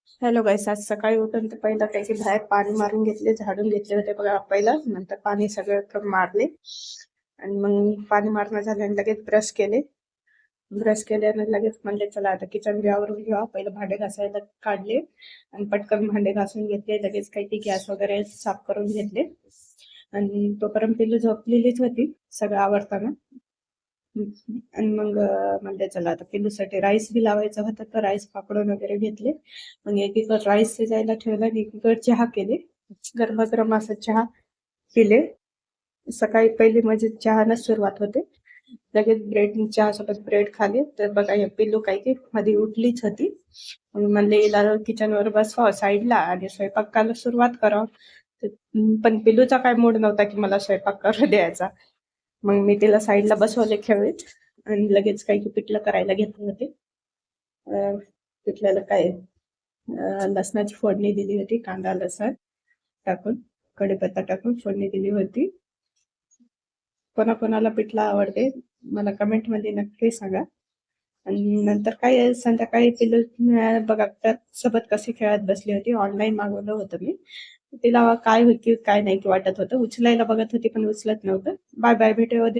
Hello गाईस, आज सकाळी उठून तर पहिला काही बाहेर पाणी मारून घेतले, झाडून घेतले होते बघा पहिला. नंतर पाणी सगळं मारले आणि मग पाणी मारणं झालं आणि लगेच ब्रश केले. ब्रश केल्याने लगेच म्हणले चला आता किचन आवरून घेऊया. पहिलं भांडे घासायला काढले आणि पटकन भांडे घासून घेतले. लगेच काही ती गॅस वगैरे साफ करून घेतले आणि तोपर्यंत पिल्लू झोपलेलीच होती सगळं आवरताना. आणि मग म्हणले चला आता पिल्लूसाठी राईस बी लावायचा होता, तर राईस पापडून वगैरे घेतले. मग एकीकडे राईस शिजायला ठेवला आणि एकीकडे चहा केले. गरमागरम असा चहा पिले. सकाळी पहिली म्हणजे चहानं सुरुवात होते. लगेच ब्रेड चहा सोबत ब्रेड खाले. तर बघा हे पिल्लू काही की मध्ये उठलीच होती. मग म्हणले हिला किचनवर बसवा साईडला आणि स्वयंपाकाला सुरुवात करावं. पण पिल्लूचा काय मूड नव्हता की मला स्वयंपाक करू द्यायचा. मग मी तिला साईडला बसवले खेळीत आणि लगेच काही की पिठलं करायला घेतले होते. पिठल्याला काय लसणाची फोडणी दिली होती, कांदा लसण टाकून कढीपत्ता टाकून फोडणी दिली होती. कोणाकोणाला पिठलं आवडते मला कमेंट मध्ये नक्की सांगा. आणि नंतर काय संध्याकाळी पिल्लू बघा सोबत कशी खेळत बसली होती. ऑनलाईन मागवलं होतं मी. तिला काय होती काय नाही की वाटत होतं, उचलायला बघत होती पण उचलत नव्हतं. बाय बाय, भेटूया.